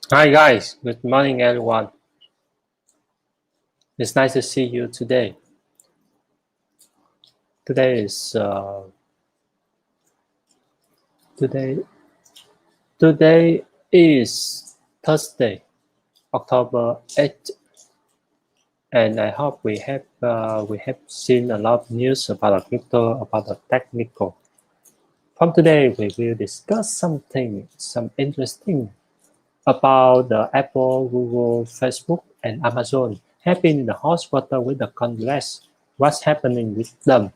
Hi guys, good morning everyone. It's nice to see you today. Today is today today is Thursday, October 8th, and I hope we have seen a lot of news about the crypto, about the technical. From today, we will discuss some interesting about the Apple, Google, Facebook, and Amazon have been in the hot water with the Congress. What's happening with them?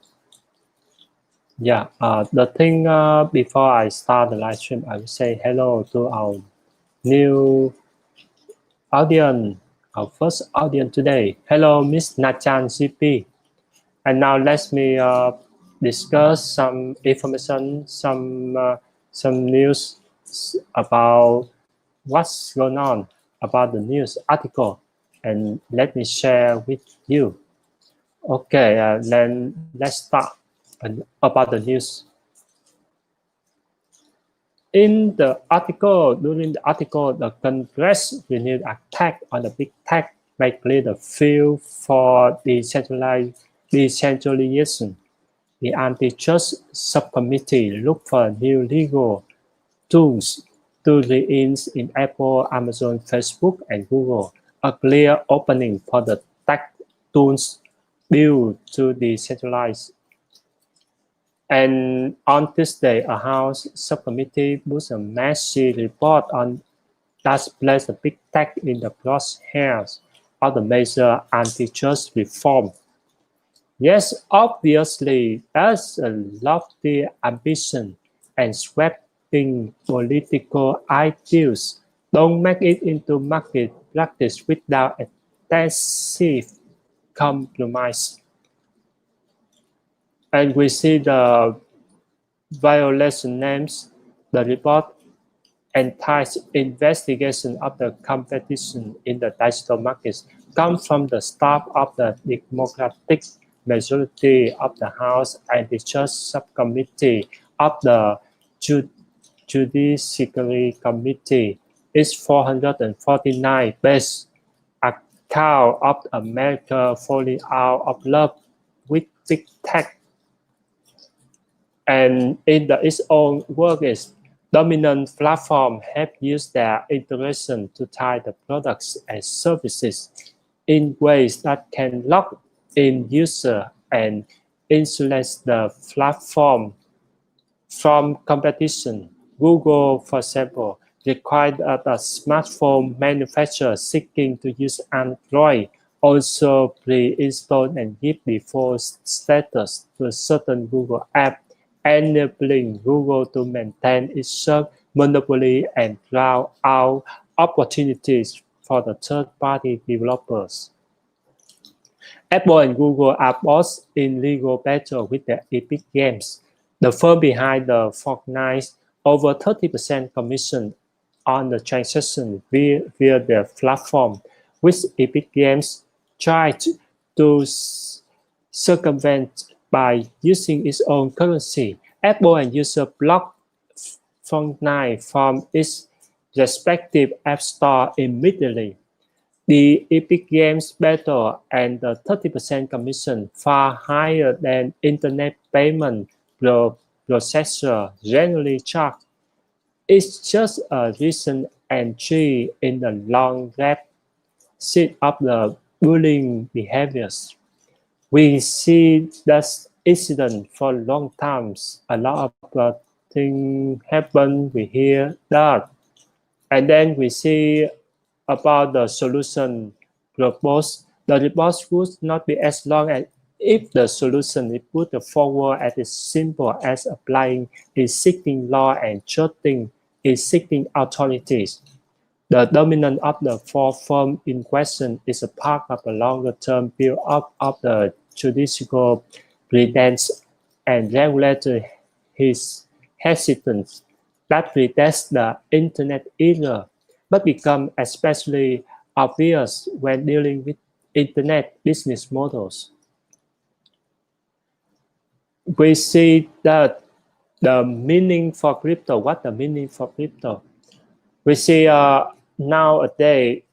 Yeah, the thing before I start the live stream, I will say hello to our new audience, our first audience today. Hello, Miss Nachan CP. And now let me discuss some information, some news about what's going on about the news article, and let me share with you. Okay, then let's start about the news. During the article, the Congress renewed attack on the big tech, likely the field for decentralization. The antitrust subcommittee looked for new legal tools to reinforce in Apple, Amazon, Facebook, and Google, a clear opening for the tech tools built to decentralize. And on Tuesday, a House subcommittee pushed a massive report on that placed the big tech in the crosshairs of the major antitrust reform. Yes, obviously, there's a lofty ambition and sweeping political ideals. Don't make it into market practice without excessive compromise. And we see the violation names. The report entitled Investigation of the Competition in the Digital Markets comes from the staff of the Democratic majority of the House Antitrust Subcommittee of the Judiciary Committee. Its 449 page account of America falling out of love with big tech, and in its own words, dominant platforms have used their integration to tie the products and services in ways that can lock in users and insulate the platform from competition. Google, for example, required that a smartphone manufacturer seeking to use Android also pre-install and give default status to certain Google apps, enabling Google to maintain its search monopoly and draw out opportunities for the third-party developers. Apple and Google are both in legal battle with the Epic Games, the firm behind the Fortnite, over 30% commission on the transaction via their platform, which Epic Games tried to circumvent by using its own currency. Apple and user blocked Fortnite from its respective app store immediately. The Epic Games battle and the 30% commission far higher than internet payment processor generally charge. It's just a recent entry in the long rap sheet of the bullying behaviors. We see that incident for long times. A lot of things happen. We hear that, and then we see about the solution proposed. The report would not be as long as if the solution is put forward as simple as applying existing law and treating existing authorities. The dominance of the four firms in question is a part of a longer-term build-up of the judicial prudence and regulatory hesitance that predates the Internet era, but become especially obvious when dealing with Internet business models. We see that the meaning for crypto, what the meaning for crypto. We see nowadays,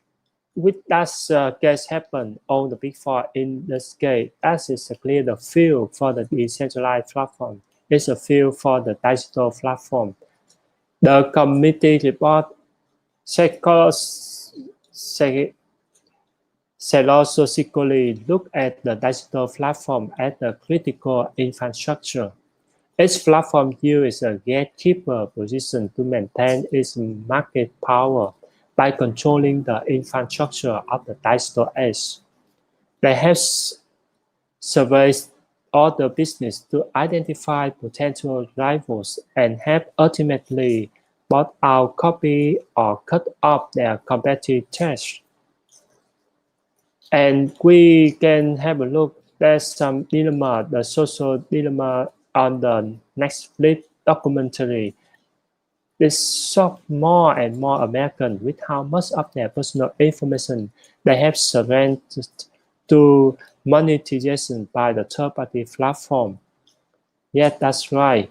with that case happen on the big four in the scale, as is clear the field for the decentralized platform. It's a field for the digital platform. The committee report psychologically look at the digital platform as a critical infrastructure. Each platform uses a gatekeeper position to maintain its market power by controlling the infrastructure of the digital age. They have surveyed all the business to identify potential rivals and have ultimately bought out, copy, or cut off their competitors. And we can have a look. There's some dilemma, the social dilemma on the Netflix documentary. They shock more and more Americans with how much of their personal information they have surrendered to monetization by the third-party platform. Yes, that's right.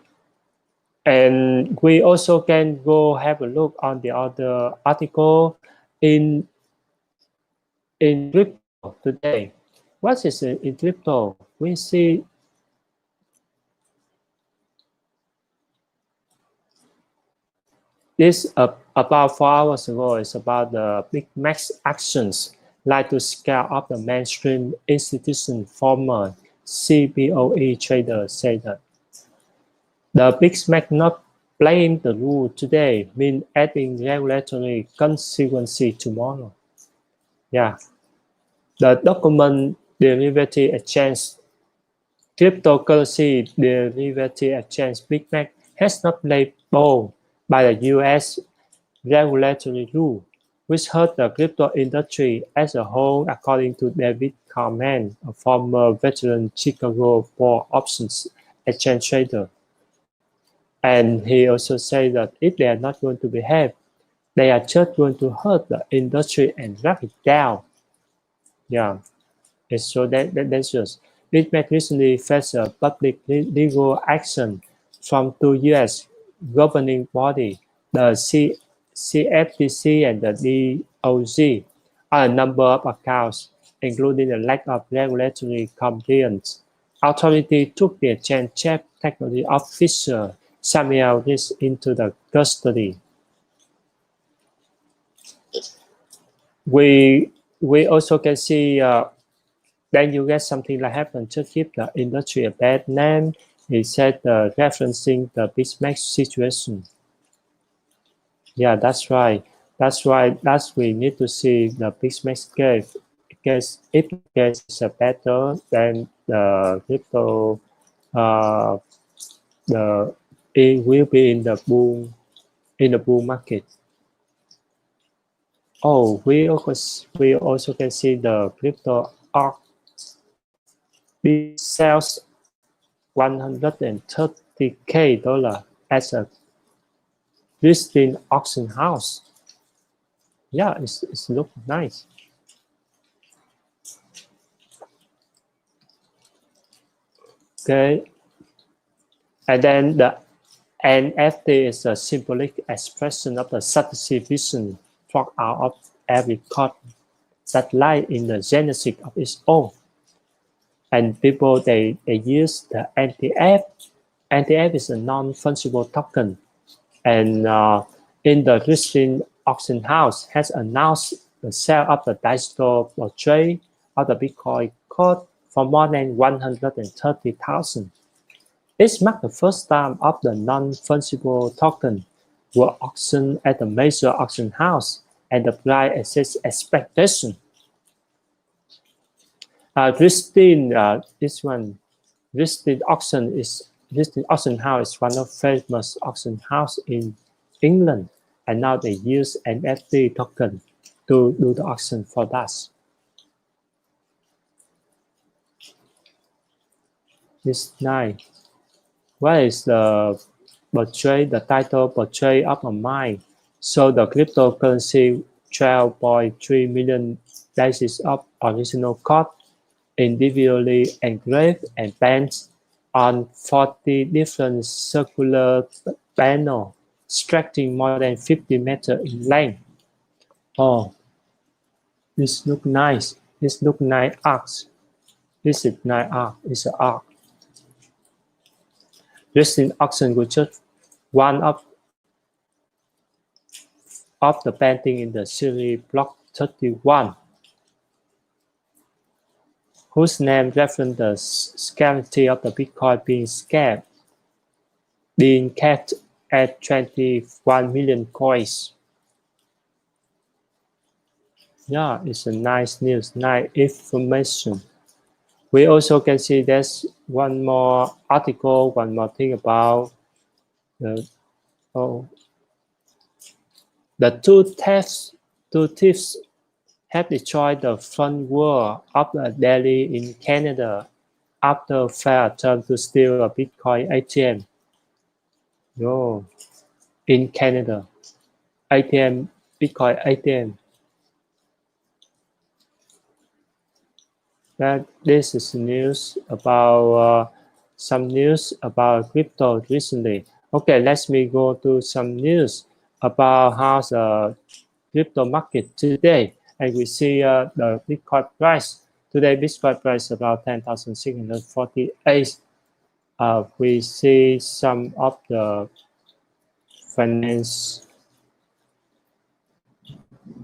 And we also can go have a look on the other article in crypto today. What is in crypto? We see this about 4 hours ago is about the big max actions like to scale up the mainstream institution. Former CBOE trader said that the big max not playing the rule today means adding regulatory consequences tomorrow. Yeah, the document derivative exchange cryptocurrency derivative exchange Big Mac has not played ball by the U.S. regulatory rule, which hurt the crypto industry as a whole, according to David Carman, a former veteran Chicago board options exchange trader. And he also said that if they are not going to behave, they are just going to hurt the industry and drag it down. Yeah, it's so dangerous. BitMEX recently faced a public legal action from 2 U.S. governing bodies, the CFTC and the DOJ, on a number of accounts, including the lack of regulatory compliance. Authorities took the exchange chief technology officer Samuel Risch into the custody. We also can see then you get something like happened to keep the industry a bad name. He said referencing the BitMEX situation. Yeah, that's right. That's why we need to see the BitMEX case. Because if the case is better, then the crypto it will be in the bull market. Oh, we also can see the crypto arc sells $130K as a listing auction house. Yeah, it's look nice. Okay, and then the NFT is a symbolic expression of the subtlety vision plucked out of every chord that lies in the genesis of its own. And people they use the NTF. NTF is a non-fungible token, and in the listing auction house has announced the sale of the digital portrait of the Bitcoin code for more than 130,000. It marked the first time of the non-fungible token were auctioned at a major auction house, and the price exceeds expectation. Listing auction house is one of famous auction house in England, and now they use NFT token to do the auction for that. It's nice. What is the portrait? The title portrait of a mind. So the cryptocurrency 12.3 million pieces of original code individually engraved and painted on 40 different circular panels, stretching more than 50 meters in length. Oh, this look nice. This look nice arcs. This is nice arc. It's an arc. Recent auction was just one of the painting in the series Block 31, whose name referenced the scarcity of the Bitcoin being capped at 21 million coins. Yeah, it's a nice news, nice information. We also can see there's one more article, one more thing about the two thieves have destroyed the front wall of a deli in Canada after a failed attempt to steal a Bitcoin ATM. In Canada, Bitcoin ATM. That this is news about some news about crypto recently. Okay, let me go to some news about how the crypto market today, and we see the Bitcoin price today. Bitcoin price about 10,648. We see some of the finance.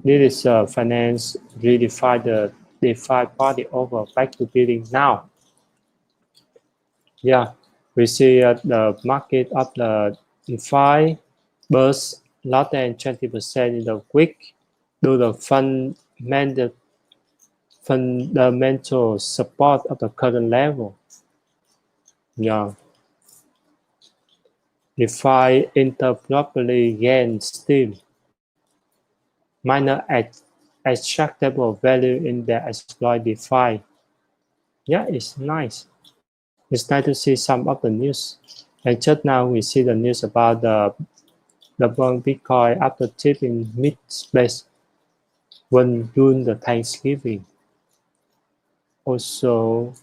This is finance redefine the DeFi party over back to building now. Yeah, we see the market of the DeFi burst less than 20% in the week due to fundamental support of the current level. Yeah. DeFi interoperability gains steam. Miner extractable value in their exploit DeFi. Yeah, it's nice. It's nice to see some of the news. And just now we see the news about the burn Bitcoin after tip in mid-space when during the Thanksgiving. Also,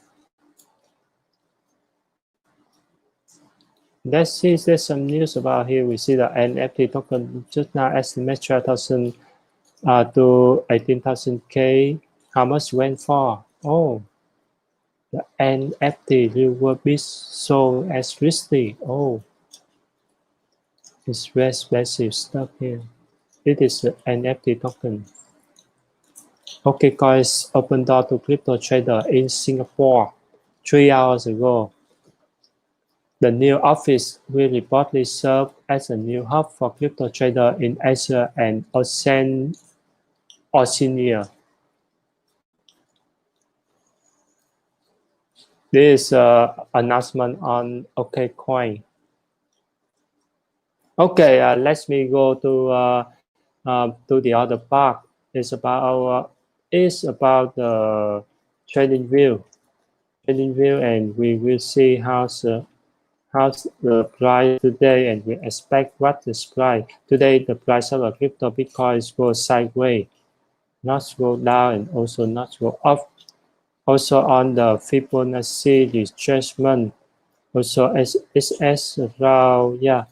let's see there's some news about here. We see the NFT token just now estimate 12,000 to 18,000 K. How much went for? Oh, the NFT will be sold as risky. Oh, it's very expensive stuff here. It is an NFT token. Okay, guys, open door to crypto trader in Singapore 3 hours ago. The new office will reportedly serve as a new hub for crypto trader in Asia and Oceania. This is an announcement on OKCoin. Okay, let me go to the other part. It's about the trading view, and we will see how's the price today, and we expect what the price today. The price of a crypto Bitcoin goes sideways, not go down, and also not go up. Also on the Fibonacci retracement, also SS around, yeah,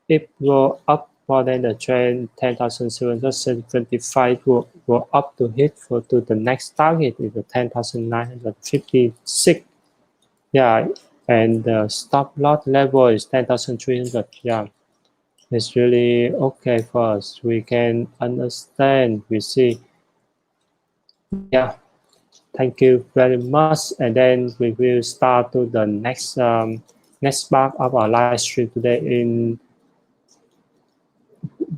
it go up more than the trend 10,725 will go up to hit to the next target is the 10,956. Yeah, and the stop loss level is 10,300. Yeah, it's really okay for us. We can understand. We see. Yeah. Thank you very much, and then we will start to the next part of our live stream today.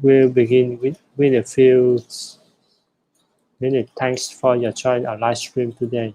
We'll begin with a few minutes. Thanks for your joining our live stream today.